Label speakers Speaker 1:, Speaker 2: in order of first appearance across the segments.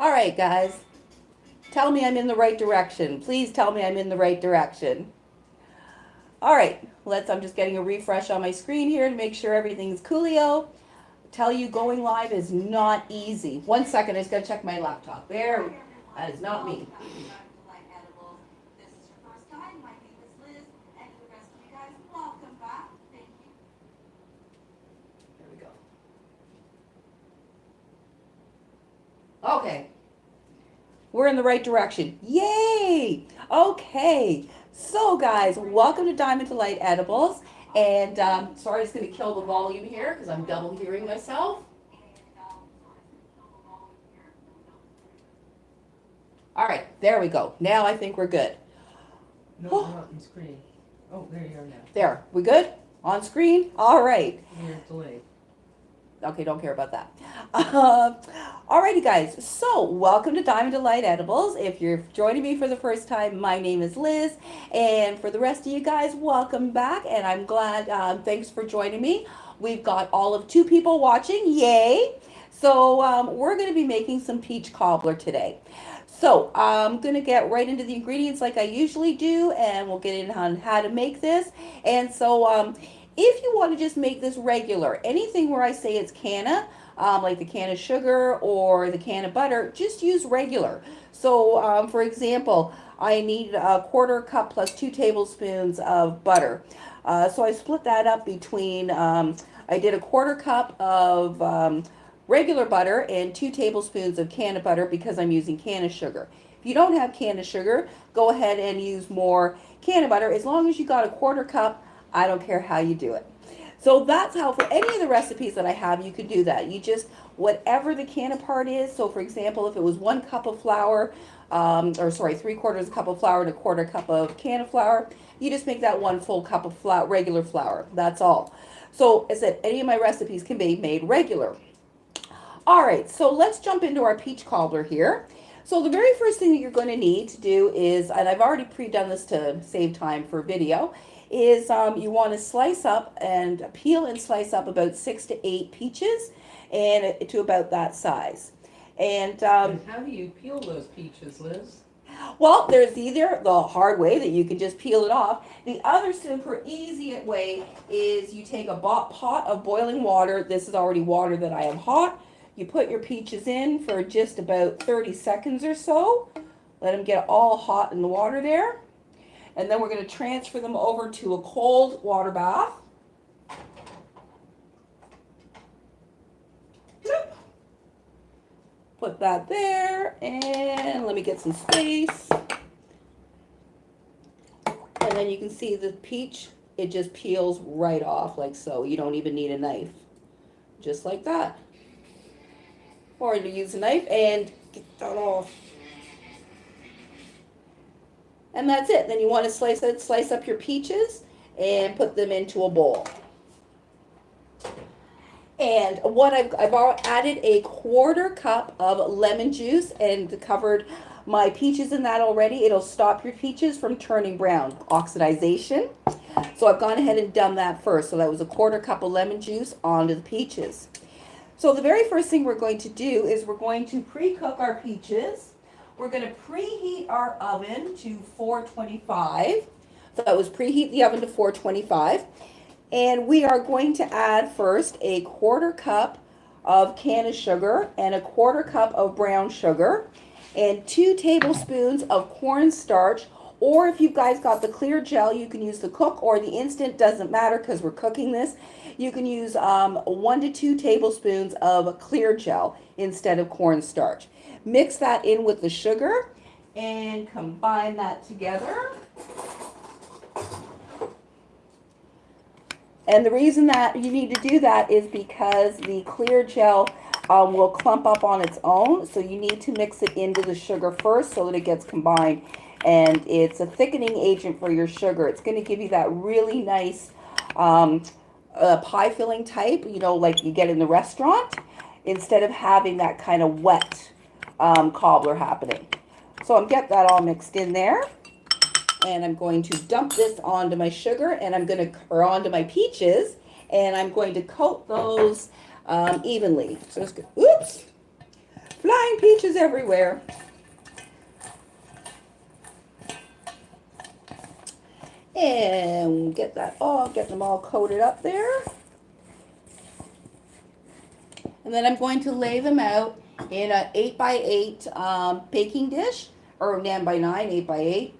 Speaker 1: All right, guys. Tell me I'm in the right direction. Please tell me I'm in the right direction. All right, I'm just getting a refresh on my screen here to make sure everything's coolio. Tell you going live is not easy. 1 second, I just gotta check my laptop. There, that is not me. There we go. Okay, we're in the right direction. Yay! Okay, so guys, welcome to Diamond Delight Edibles. And sorry, it's going to kill the volume here because I'm double hearing myself. All right, there we go. Now I think we're good.
Speaker 2: No, you're not on screen. Oh, there you are now.
Speaker 1: There, we good? On screen? All right.
Speaker 2: You're delayed.
Speaker 1: Okay, don't care about that. Alrighty, guys. So, welcome to Diamond Delight Edibles. If you're joining me for the first time, my name is Liz, and for the rest of you guys, welcome back. And I'm glad. Thanks for joining me. We've got all of 2 people watching. Yay! So, we're going to be making some peach cobbler today. So, I'm going to get right into the ingredients like I usually do, and we'll get in on how to make this. And so, if you want to just make this regular, anything where I say it's Canna, like the can of sugar or the can of butter, just use regular. So, for example, I need a 1/4 cup plus 2 tablespoons of butter. So I split that up between, I did a 1/4 cup of regular butter and 2 tablespoons of can of butter because I'm using can of sugar. If you don't have can of sugar, go ahead and use more can of butter. As long as you got a 1/4 cup, I don't care how you do it. So that's how, for any of the recipes that I have, you could do that. You just, whatever the Canna part is, so for example, if it was 1 cup of flour, or sorry, 3/4 cup of flour and a 1/4 cup of Canna flour, you just make that 1 full cup of flour, regular flour. That's all. So as I said, any of my recipes can be made regular. All right, so let's jump into our peach cobbler here. So the very first thing that you're going to need to do is, and I've already pre-done this to save time for video, is you want to slice up and peel and slice up about 6 to 8 peaches, and to about that size.
Speaker 2: And how do you peel those peaches, Liz?
Speaker 1: Well, there's either the hard way that you can just peel it off. The other super easy way is you take a pot of boiling water. This is already water that I have hot. You put your peaches in for just about 30 seconds or so. Let them get all hot in the water there. And then we're going to transfer them over to a cold water bath. Put that there, and let me get some space. And then you can see the peach, it just peels right off like so. You don't even need a knife. Just like that. Or you use a knife and get that off. And that's it. Then you want to slice up your peaches and put them into a bowl. And what I've added a 1/4 cup of lemon juice and covered my peaches in that already. It'll stop your peaches from turning brown, oxidization. So I've gone ahead and done that first. So that was a 1/4 cup of lemon juice onto the peaches. So the very first thing we're going to do is we're going to pre-cook our peaches. We're going to preheat our oven to 425. So that was preheat the oven to 425. And we are going to add first a 1/4 cup of Canna sugar and a 1/4 cup of brown sugar and 2 tablespoons of cornstarch. Or if you guys got the clear gel, you can use the cook or the instant, doesn't matter because we're cooking this. You can use 1 to 2 tablespoons of clear gel instead of cornstarch. Mix that in with the sugar and combine that together. And the reason that you need to do that is because the clear gel will clump up on its own. So you need to mix it into the sugar first so that it gets combined. And it's a thickening agent for your sugar. It's going to give you that really nice pie filling type, you know, like you get in the restaurant, instead of having that kind of wet cobbler happening. So I'm getting that all mixed in there. And I'm going to dump this onto my sugar and or onto my peaches, and I'm going to coat those evenly. So oops. Flying peaches everywhere. And get them all coated up there. And then I'm going to lay them out in an 8x8 baking dish, or 9x9, 8x8.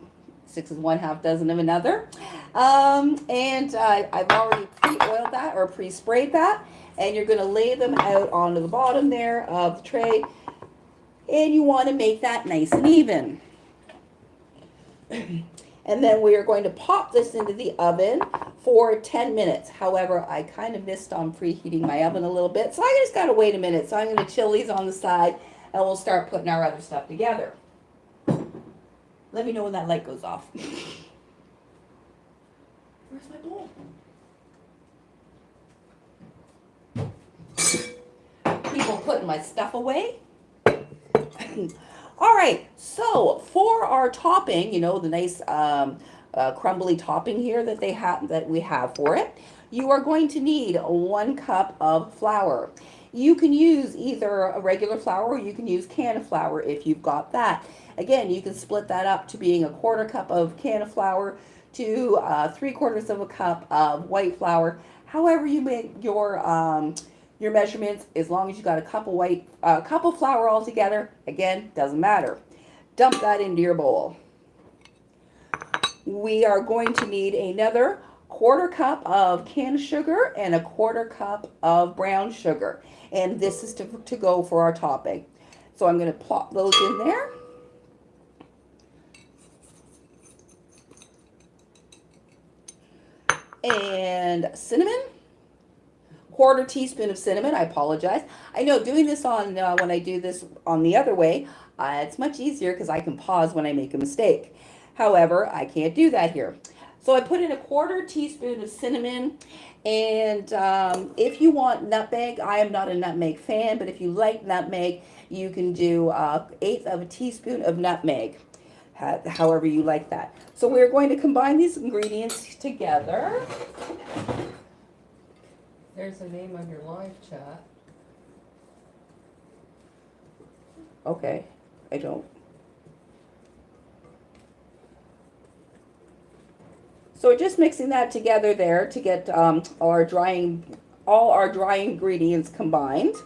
Speaker 1: 6 is 1/2 dozen of another. And I've already pre-oiled that or pre-sprayed that. And you're going to lay them out onto the bottom there of the tray. And you want to make that nice and even. And then we are going to pop this into the oven for 10 minutes. However, I kind of missed on preheating my oven a little bit, so I just got to wait a minute. So I'm going to chill these on the side, and we'll start putting our other stuff together. Let me know when that light goes off. Where's my bowl? People putting my stuff away. All right, so for our topping, you know, the nice crumbly topping here that we have for it, you are going to need 1 cup of flour. You can use either a regular flour or you can use Canna flour if you've got that. Again, you can split that up to being 1/4 cup of Canna flour to 3/4 of a cup of white flour. However you make your measurements, as long as you got a cup of flour all together, again, doesn't matter. Dump that into your bowl. We are going to need another 1/4 cup of cane sugar and 1/4 cup of brown sugar. And this is to go for our topping. So I'm going to plop those in there. And cinnamon. 1/4 teaspoon of cinnamon. I apologize. I know doing this on when I do this on the other way, it's much easier because I can pause when I make a mistake. However, I can't do that here. So I put in 1/4 teaspoon of cinnamon, and if you want nutmeg, I am not a nutmeg fan, but if you like nutmeg, you can do 1/8 of a teaspoon of nutmeg, however you like that. So we're going to combine these ingredients together.
Speaker 2: There's a name on your live chat.
Speaker 1: Okay, I don't. So we're just mixing that together there to get all our dry ingredients combined.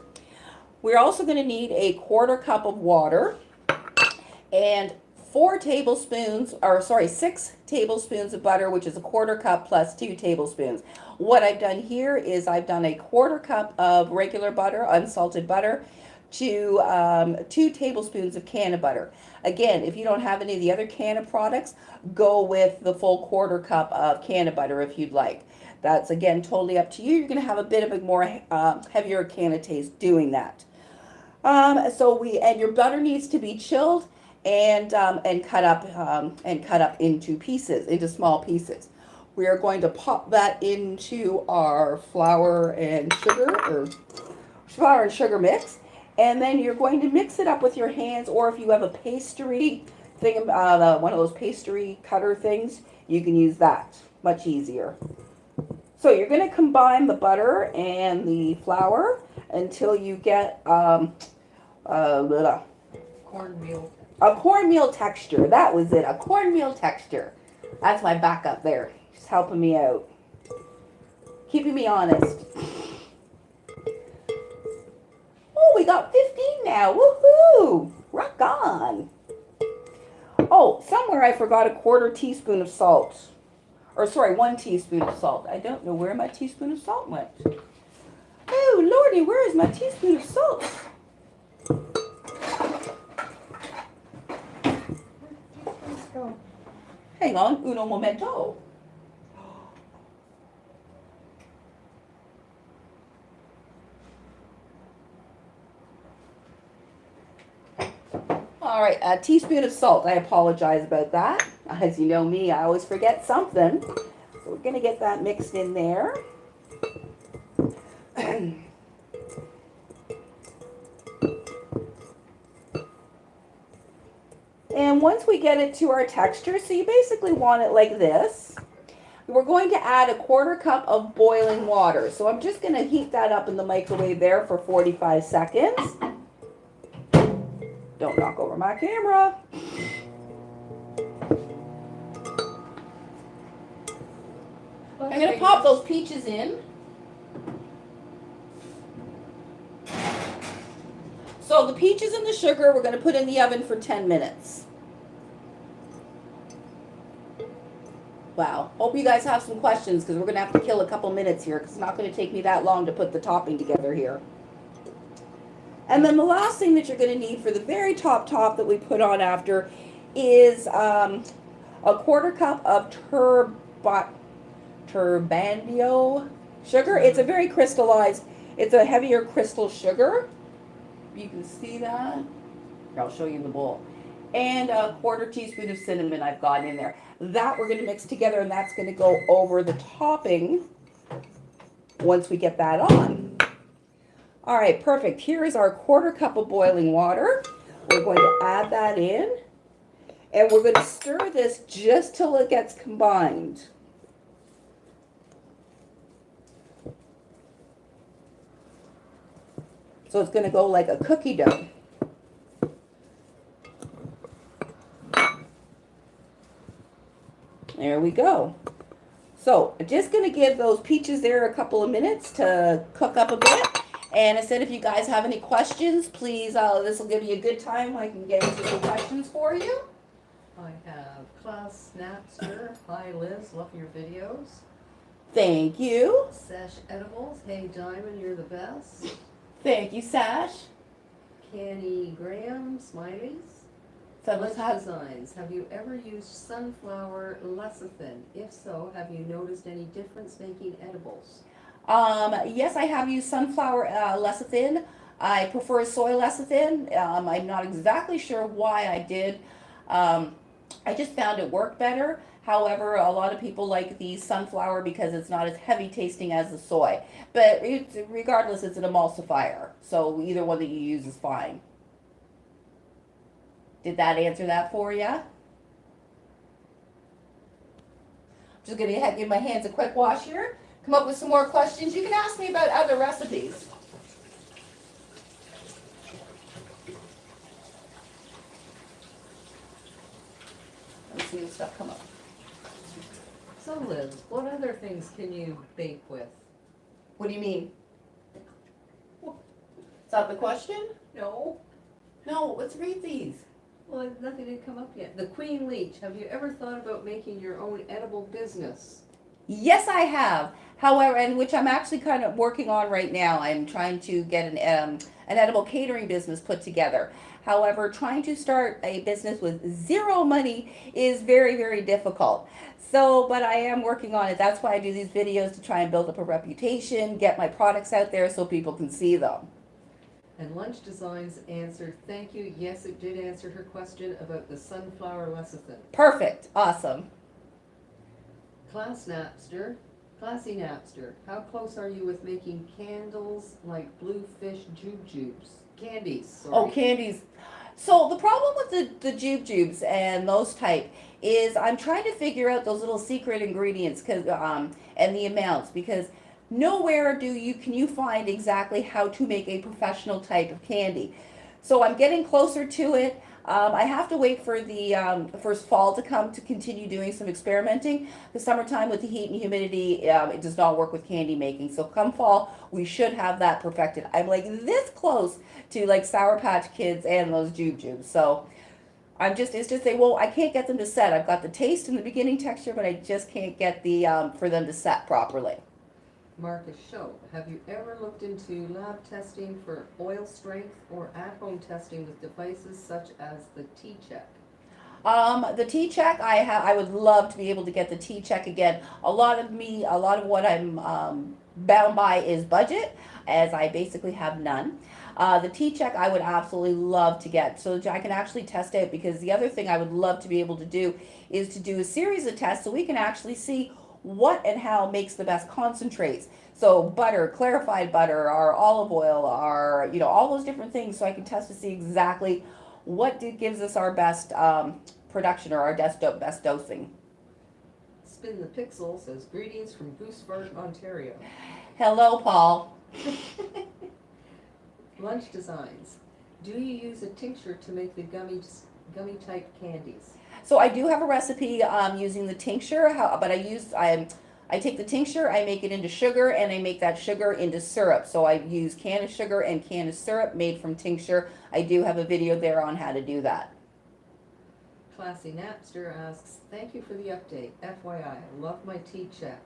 Speaker 1: We're also going to need 1/4 cup of water and 6 tablespoons of butter, which is 1/4 cup plus 2 tablespoons. What I've done here is I've done 1/4 cup of regular butter, unsalted butter, to 2 tablespoons of Canna butter. Again, if you don't have any of the other Canna products, go with the full 1/4 cup of Canna butter if you'd like. That's, again, totally up to you. You're going to have a bit of a more heavier Canna taste doing that. And your butter needs to be chilled and cut up into pieces, into small pieces. We are going to pop that into our flour and sugar mix. And then you're going to mix it up with your hands, or if you have a pastry thing, one of those pastry cutter things, you can use that. Much easier. So you're going to combine the butter and the flour until you get
Speaker 2: Cornmeal.
Speaker 1: a cornmeal texture. That was it, a cornmeal texture. That's my backup there. Just helping me out. Keeping me honest. Oh, we got 15 now. Woohoo! Rock on. Oh, somewhere I forgot 1/4 teaspoon of salt. Or sorry, 1 teaspoon of salt. I don't know where my teaspoon of salt went. Oh, Lordy, where is my teaspoon of salt?
Speaker 2: Let's go.
Speaker 1: Hang on, uno momento. All right, a teaspoon of salt. I apologize about that. As you know me, I always forget something. So we're going to get that mixed in there. And once we get it to our texture, so you basically want it like this, we're going to add 1/4 cup of boiling water. So I'm just going to heat that up in the microwave there for 45 seconds. Don't knock over my camera. I'm going to pop those peaches in. So the peaches and the sugar we're going to put in the oven for 10 minutes. Wow. Hope you guys have some questions because we're going to have to kill a couple minutes here because it's not going to take me that long to put the topping together here. And then the last thing that you're going to need for the very top that we put on after is a 1/4 cup of turbandio sugar. It's a very crystallized, it's a heavier crystal sugar. You can see that. Here, I'll show you the bowl. And a 1/4 teaspoon of cinnamon I've got in there. That we're going to mix together, and that's going to go over the topping once we get that on. All right, perfect. Here is our 1/4 cup of boiling water. We're going to add that in, and we're going to stir this just till it gets combined. So it's going to go like a cookie dough. There we go. So I'm just going to give those peaches there a couple of minutes to cook up a bit. And I said, if you guys have any questions, please, this will give you a good time. I can get into some questions for you.
Speaker 2: I have Class Napster. Hi Liz, love your videos.
Speaker 1: Thank you.
Speaker 2: Sesh Edibles. Hey Diamond, you're the best.
Speaker 1: Thank you, Sash.
Speaker 2: Canny Graham, smileys. Lunch Designs. Have you ever used sunflower lecithin? If so, have you noticed any difference making edibles?
Speaker 1: Yes, I have used sunflower lecithin. I prefer soy lecithin. I'm not exactly sure why I did. I just found it worked better. However, a lot of people like the sunflower because it's not as heavy tasting as the soy. But regardless, it's an emulsifier. So either one that you use is fine. Did that answer that for you? Just going to give my hands a quick wash here. Come up with some more questions. You can ask me about other recipes. Let's see if stuff come up.
Speaker 2: So Liz, what other things can you bake with?
Speaker 1: What do you mean? Is that the question?
Speaker 2: No.
Speaker 1: No, let's read these.
Speaker 2: Well, nothing had come up yet. The Queen Leech. Have you ever thought about making your own edible business?
Speaker 1: Yes, I have. However, and which I'm actually kind of working on right now. I'm trying to get an edible catering business put together. However, trying to start a business with zero money is very, very difficult. So, but I am working on it. That's why I do these videos, to try and build up a reputation, get my products out there so people can see them.
Speaker 2: And Lunch Designs answered, thank you. Yes, it did answer her question about the sunflower lecithin.
Speaker 1: Perfect. Awesome.
Speaker 2: Classy Napster, how close are you with making candles like bluefish jujubes? Candies, sorry.
Speaker 1: Oh, candies. So the problem with the jujubes and those type is I'm trying to figure out those little secret ingredients and the amounts, because nowhere can you find exactly how to make a professional type of candy. So I'm getting closer to it. I have to wait for the first fall to come to continue doing some experimenting. The summertime with the heat and humidity, it does not work with candy making. So come fall, we should have that perfected. I'm like this close to like Sour Patch Kids and those jujubes. So it's just well, I can't get them to set. I've got the taste and the beginning texture, but I just can't get for them to set properly.
Speaker 2: Marcus Show, have you ever looked into lab testing for oil strength or at-home testing with devices such as the T-Check?
Speaker 1: The T-Check, I would love to be able to get the T-Check again. A lot of what I'm bound by is budget, as I basically have none. The T-Check I would absolutely love to get, so that I can actually test out, because the other thing I would love to be able to do is to do a series of tests so we can actually see what and how makes the best concentrates. So butter, clarified butter, our olive oil, our, all those different things, so I can test to see exactly what gives us our best production or our best dosing.
Speaker 2: Spin the Pixel says, greetings from Goosefart, Ontario.
Speaker 1: Hello, Paul.
Speaker 2: Lunch Designs. Do you use a tincture to make the gummy type candies?
Speaker 1: So I do have a recipe using the tincture, but I take the tincture, I make it into sugar, and I make that sugar into syrup. So I use Canna sugar and Canna syrup made from tincture. I do have a video there on how to do that.
Speaker 2: Classy Napster asks, thank you for the update. FYI, I love my tea check.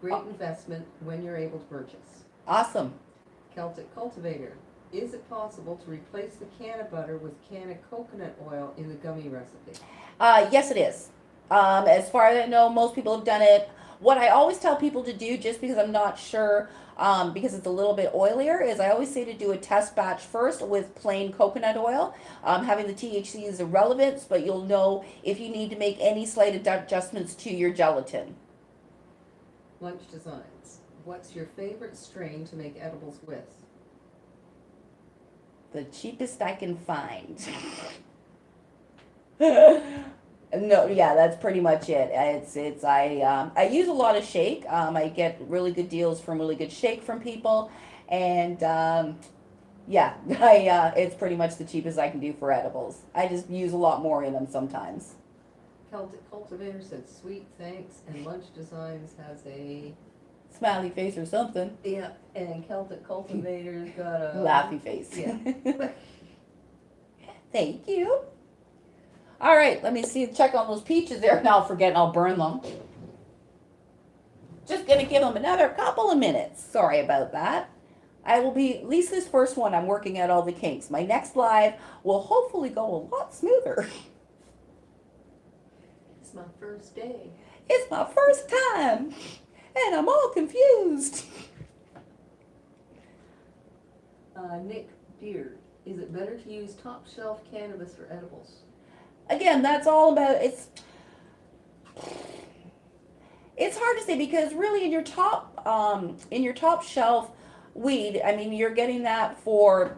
Speaker 2: Great investment when you're able to purchase.
Speaker 1: Awesome.
Speaker 2: Celtic Cultivator, is it possible to replace the Canna butter with Canna coconut oil in the gummy recipe?
Speaker 1: Yes, it is. As far as I know, most people have done it. What I always tell people to do, just because I'm not sure, because it's a little bit oilier, is I always say to do a test batch first with plain coconut oil. Having the THC is irrelevant, but you'll know if you need to make any slight adjustments to your gelatin.
Speaker 2: Lunch Designs, what's your favorite strain to make edibles with?
Speaker 1: The cheapest I can find. No, yeah, that's pretty much it. I use a lot of shake. I get really good deals from really good shake from people, and yeah, it's pretty much the cheapest I can do for edibles. I just use a lot more in them sometimes.
Speaker 2: Celtic Cultivator said sweet thanks, and Lunch Designs has a
Speaker 1: Smiley face or something.
Speaker 2: yeah, and Celtic Cultivator's got a
Speaker 1: Laughy face.
Speaker 2: Yeah.
Speaker 1: Thank you. All right, let me see, check on those peaches there, and I'll forget and I'll burn them. Just gonna give them another couple of minutes. Sorry about that. I will be, at least this first one, I'm working out all the kinks. My next live will hopefully go a lot smoother.
Speaker 2: It's my first day.
Speaker 1: It's my first time, and I'm all confused.
Speaker 2: Nick Beard, is it better to use top shelf cannabis for edibles?
Speaker 1: Again, that's all about, it's hard to say, because really in your top shelf weed, I mean, you're getting that for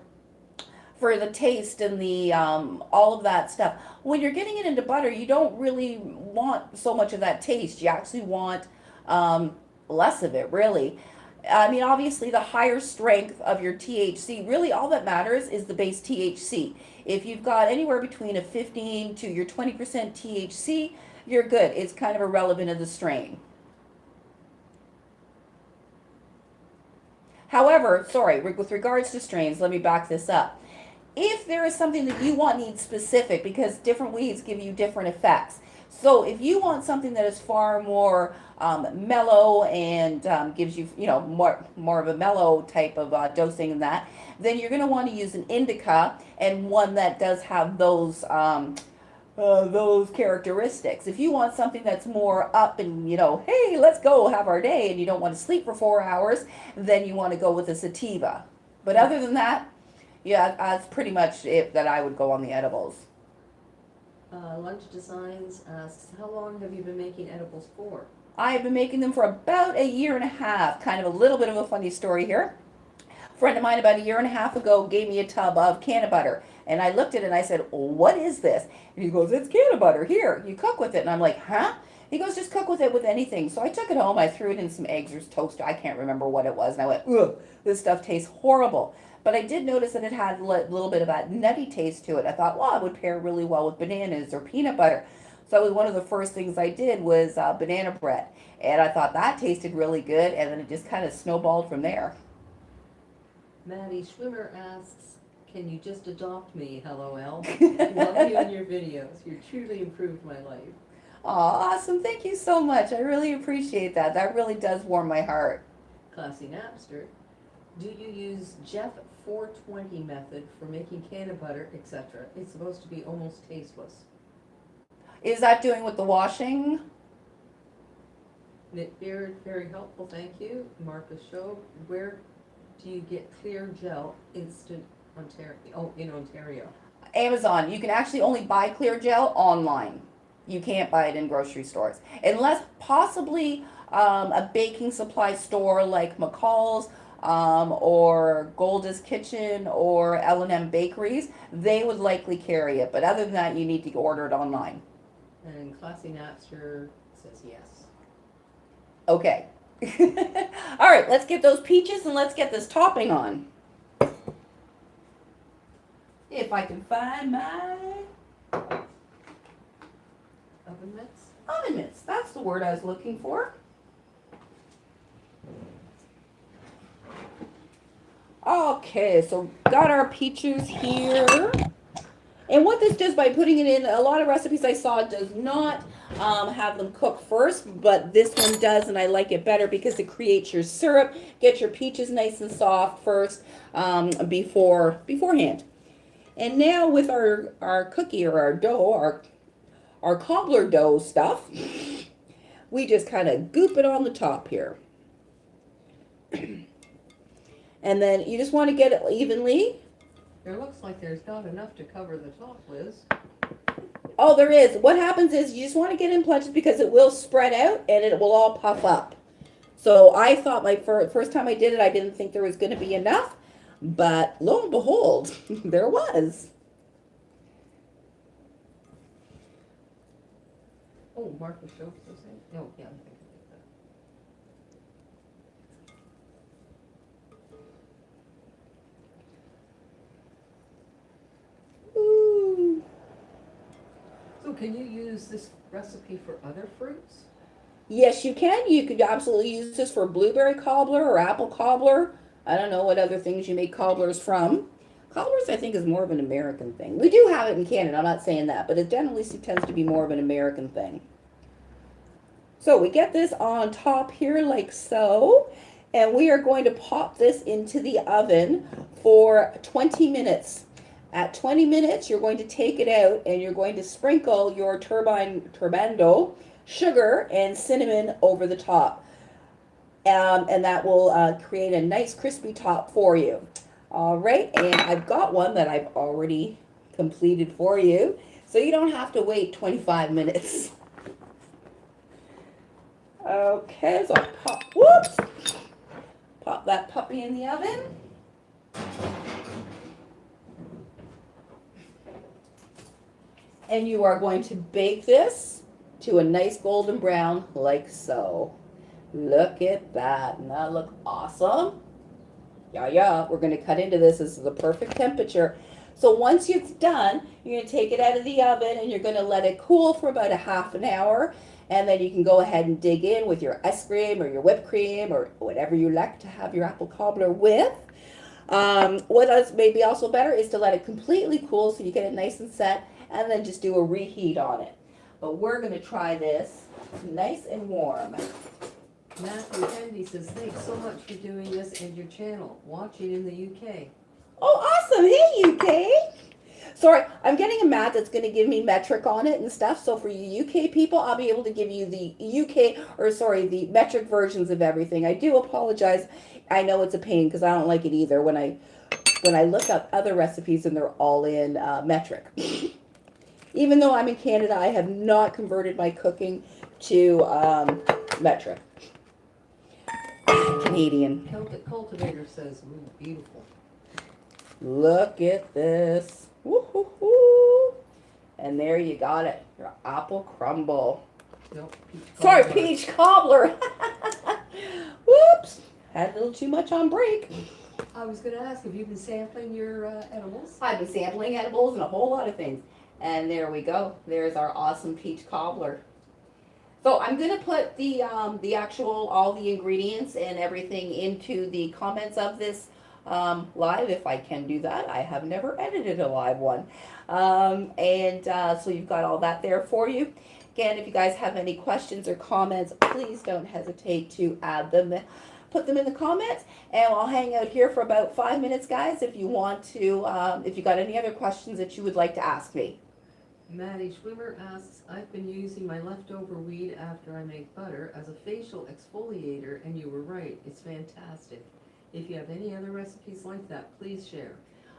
Speaker 1: the taste and the all of that stuff. When you're getting it into butter, you don't really want so much of that taste. You actually want less of it, really. I mean, obviously, the higher strength of your THC, really all that matters is the base THC. If you've got anywhere between a 15 to your 20% THC, you're good. It's kind of irrelevant of the strain. However, sorry, with regards to strains, let me back this up. If there is something that you want needs specific, because different weeds give you different effects. So if you want something that is far more mellow and gives you, more of a mellow type of dosing in that, then you're going to want to use an indica, and one that does have those characteristics. If you want something that's more up and, hey, let's go have our day, and you don't want to sleep for 4 hours, then you want to go with a sativa. But other than that, yeah, that's pretty much it that I would go on the edibles.
Speaker 2: Lunch Designs asks, how long have you been making edibles for?
Speaker 1: I've been making them for about 1.5 years. Kind of a little bit of a funny story here. A friend of mine about 1.5 years ago gave me a tub of Canna butter, and I looked at it and I said, what is this? And he goes, it's Canna butter. Here, you cook with it. And I'm like, huh? He goes, just cook with it with anything. So I took it home. I threw it in some eggs or toast. I can't remember what it was. And I went, ugh, this stuff tastes horrible. But I did notice that it had a little bit of that nutty taste to it. I thought, well, it would pair really well with bananas or peanut butter. So that was one of the first things I did was banana bread. And I thought that tasted really good. And then it just kind of snowballed from there.
Speaker 2: Maddie Schwimmer asks, can you just adopt me, LOL? Love you and your videos. You truly improved my life.
Speaker 1: Oh, awesome. Thank you so much. I really appreciate that. That really does warm my heart.
Speaker 2: Classy Napster, do you use Jeff 420 method for making Canna butter, etc.? It's supposed to be almost tasteless.
Speaker 1: Is that doing with the washing?
Speaker 2: Nick Beard, very helpful, thank you. Marcus Show, where do you get clear gel instant Ontario? Oh, in Ontario.
Speaker 1: Amazon. You can actually only buy clear gel online. You can't buy it in grocery stores. Unless possibly a baking supply store like McCall's or Gold's Kitchen or L&M Bakeries, they would likely carry it. But other than that, you need to order it online.
Speaker 2: And Classy Napster says yes.
Speaker 1: Okay. All right, let's get those peaches and let's get this topping on. If I can find my
Speaker 2: Oven mitts?
Speaker 1: oven mitts. That's the word I was looking for. Okay, so got our peaches here. And what this does by putting it in, a lot of recipes I saw does not have them cook first, but this one does, and I like it better because it creates your syrup, get your peaches nice and soft first beforehand. And now with our cookie or our dough, our cobbler dough stuff, we just kind of goop it on the top here. And then you just want to get it evenly.
Speaker 2: There looks like there's not enough to cover the top, Liz.
Speaker 1: Oh, there is. What happens is you just want to get in punches because it will spread out and it will all puff up. So I thought my first time I did it, I didn't think there was going to be enough. But lo and behold, there was.
Speaker 2: Oh, Martha showed us that. No, yeah, I think I did that.
Speaker 1: Ooh.
Speaker 2: So can you use this recipe for other fruits?
Speaker 1: Yes, you can. You could absolutely use this for blueberry cobbler or apple cobbler. I don't know what other things you make cobblers from. Cobblers, I think, is more of an American thing. We do have it in Canada. I'm not saying that, but it generally tends to be more of an American thing. So we get this on top here like so, and we are going to pop this into the oven for 20 minutes. At 20 minutes, you're going to take it out and you're going to sprinkle your turbandio, sugar, and cinnamon over the top. And that will create a nice crispy top for you. All right, and I've got one that I've already completed for you, so you don't have to wait 25 minutes. Okay, so I'll pop that puppy in the oven. And you are going to bake this to a nice golden brown like so. Look at that. Doesn't that look awesome? Yeah. We're going to cut into this. This is the perfect temperature. So once it's done, you're going to take it out of the oven and you're going to let it cool for about a half an hour. And then you can go ahead and dig in with your ice cream or your whipped cream or whatever you like to have your apple cobbler with. What is maybe also better is to let it completely cool so you get it nice and set, and then just do a reheat on it. But we're going to try this nice and warm.
Speaker 2: Matthew Handy says, thanks so much for doing this and your channel. Watching in the UK.
Speaker 1: Oh, awesome. Hey, UK. Sorry, I'm getting a mat that's going to give me metric on it and stuff. So for you UK people, I'll be able to give you the the metric versions of everything. I do apologize. I know it's a pain because I don't like it either when I look up other recipes and they're all in metric. Even though I'm in Canada, I have not converted my cooking to metric. Canadian.
Speaker 2: Celtic Cultivator says, ooh, beautiful.
Speaker 1: Look at this. Woo-hoo-hoo. And there you got it. Your apple crumble.
Speaker 2: Nope, peach
Speaker 1: Sorry,
Speaker 2: cobbler.
Speaker 1: peach cobbler. Whoops. Had a little too much on break.
Speaker 2: I was going to ask, have you been sampling your edibles?
Speaker 1: I've been sampling edibles and a whole lot of things. And there we go. There's our awesome peach cobbler. So I'm going to put the actual, all the ingredients and everything into the comments of this live, if I can do that. I have never edited a live one. So you've got all that there for you. Again, if you guys have any questions or comments, please don't hesitate to add them. Put them in the comments, and I'll hang out here for about 5 minutes, guys, if you want to, if you got any other questions that you would like to ask me.
Speaker 2: Maddie Schwimmer asks, I've been using my leftover weed after I make butter as a facial exfoliator, and you were right, it's fantastic. If you have any other recipes like that, please share.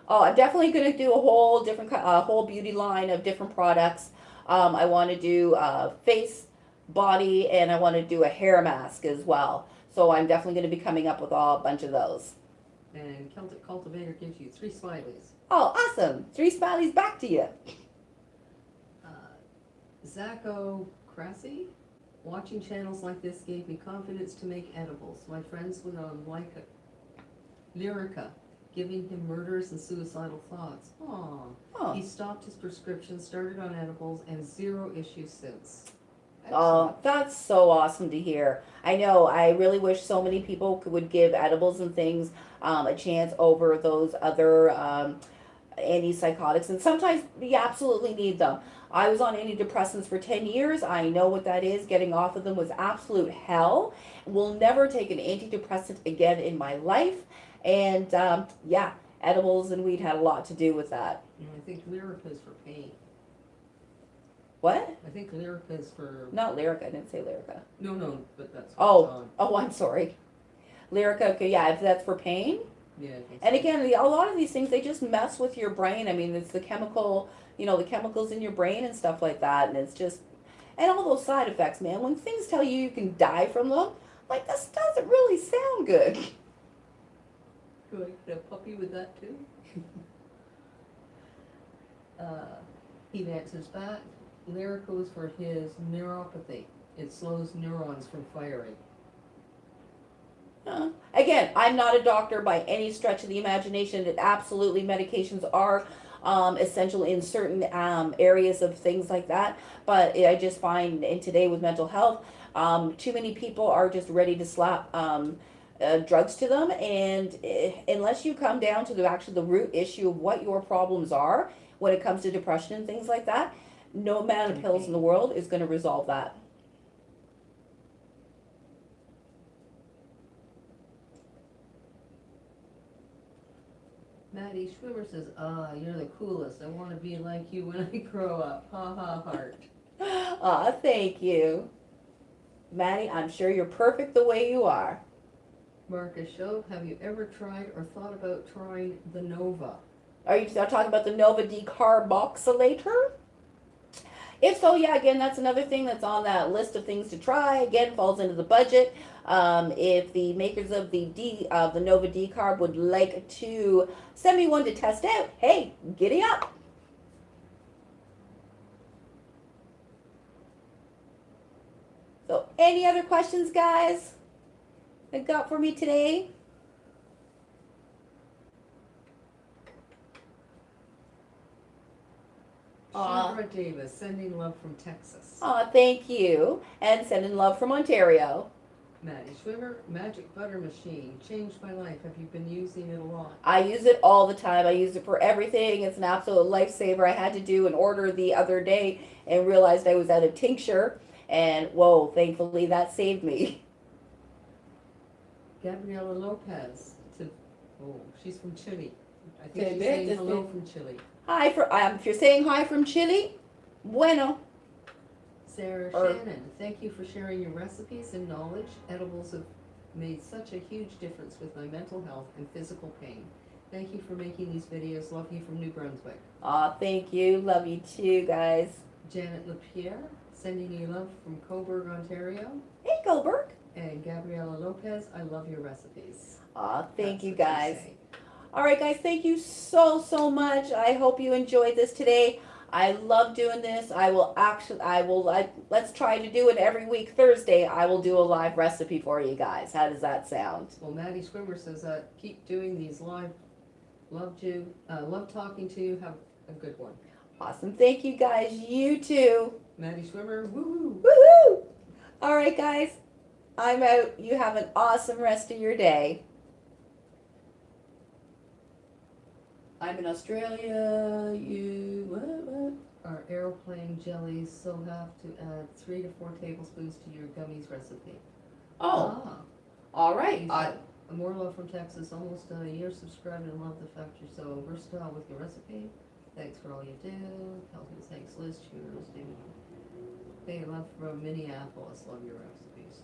Speaker 1: Oh, I'm definitely going to do a whole different, whole beauty line of different products. I want to do face, body, and I want to do a hair mask as well. So I'm definitely going to be coming up with a bunch of those.
Speaker 2: And Celtic Cultivator gives you 3 smileys.
Speaker 1: Oh, awesome. 3 smileys back to you.
Speaker 2: Zacho Cressy, watching channels like this gave me confidence to make edibles. My friends went on like Lyrica giving him murderous and suicidal thoughts. Aw.
Speaker 1: Oh,
Speaker 2: He stopped his prescription, started on edibles, and 0 issues since.
Speaker 1: oh,
Speaker 2: Excellent.
Speaker 1: that's so awesome to hear. I know. I really wish so many people would give edibles and things a chance over those other antipsychotics, and sometimes we absolutely need them. I was on antidepressants for 10 years. I know what that is. Getting off of them was absolute hell. Will never take an antidepressant again in my life. And yeah, edibles and weed had a lot to do with that.
Speaker 2: And I think Lyrica is for pain.
Speaker 1: What?
Speaker 2: I think Lyrica is for...
Speaker 1: Not Lyrica. I didn't say Lyrica.
Speaker 2: No, but that's what it's
Speaker 1: Oh,
Speaker 2: on.
Speaker 1: oh, I'm sorry. Lyrica, okay, yeah, if that's for pain.
Speaker 2: Yeah, I think
Speaker 1: And
Speaker 2: so.
Speaker 1: again, a lot of these things, they just mess with your brain. I mean, it's the chemical, the chemicals in your brain and stuff like that. And it's just, and all those side effects, man. When things tell you you can die from them, like, this doesn't really sound good.
Speaker 2: Do I get a puppy with that too? He answers back. Lyrica is for his neuropathy. It slows neurons from firing.
Speaker 1: Again, I'm not a doctor by any stretch of the imagination. That absolutely medications are essential in certain areas of things like that. But I just find in today with mental health, too many people are just ready to slap drugs to them, and unless you come down to the root issue of what your problems are when it comes to depression and things like that, no amount of pills in the world is going to resolve that.
Speaker 2: Maddie Schwimmer says, you're the coolest. I want to be like you when I grow up. Ha ha heart.
Speaker 1: Aw, thank you. Maddie, I'm sure you're perfect the way you are.
Speaker 2: Marcus Shove, have you ever tried or thought about trying the Nova?
Speaker 1: Are you talking about the Nova decarboxylator? If so, yeah, again, that's another thing that's on that list of things to try. Again, falls into the budget. If the makers of the Nova Decarb would like to send me one to test out, hey, giddy up. So, any other questions, guys, that got for me today?
Speaker 2: Shara Davis, sending love from Texas.
Speaker 1: Aw, thank you. And sending love from Ontario.
Speaker 2: Maddie Schwimmer, magic butter machine, changed my life. Have you been using it a lot?
Speaker 1: I use it all the time. I use it for everything. It's an absolute lifesaver. I had to do an order the other day and realized I was out of tincture. And whoa, thankfully that saved me.
Speaker 2: Gabriela Lopez, she's from Chile. I think
Speaker 1: Okay,
Speaker 2: she's
Speaker 1: big,
Speaker 2: saying
Speaker 1: this
Speaker 2: hello
Speaker 1: big.
Speaker 2: from Chile.
Speaker 1: Hi, if you're saying hi from Chile, bueno.
Speaker 2: Sarah Shannon, thank you for sharing your recipes and knowledge. Edibles have made such a huge difference with my mental health and physical pain. Thank you for making these videos. Love you from New Brunswick.
Speaker 1: Aw, thank you. Love you too, guys.
Speaker 2: Janet LaPierre, sending you love from Coburg, Ontario.
Speaker 1: Hey, Goldberg.
Speaker 2: And Gabriela Lopez, I love your recipes.
Speaker 1: Aw, thank
Speaker 2: That's
Speaker 1: you,
Speaker 2: what she's
Speaker 1: guys.
Speaker 2: saying.
Speaker 1: All right, guys, thank you so much. I hope you enjoyed this today. I love doing this. Let's try to do it every week. Thursday, I will do a live recipe for you guys. How does that sound?
Speaker 2: Well, Maddie Swimmer says, keep doing these live. Love talking to you. Have a good one.
Speaker 1: Awesome. Thank you, guys. You too.
Speaker 2: Maddie Swimmer, woohoo!
Speaker 1: Woohoo! All right, guys. I'm out. You have an awesome rest of your day. I'm in Australia. What?
Speaker 2: Our airplane jellies, so have to add 3 to 4 tablespoons to your gummies recipe.
Speaker 1: Oh, all right.
Speaker 2: He's got more love from Texas, almost a year subscribed and love the fact you're so versatile with your recipe. Thanks for all you do. Healthy thanks, Liz. Cheers, David. Hey, love from Minneapolis. Love your recipes.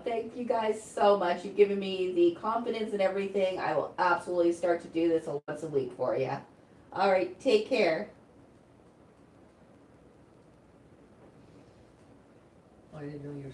Speaker 1: Thank you guys so much. You've given me the confidence and everything. I will absolutely start to do this once a week for you. All right, take care.
Speaker 2: I didn't know you were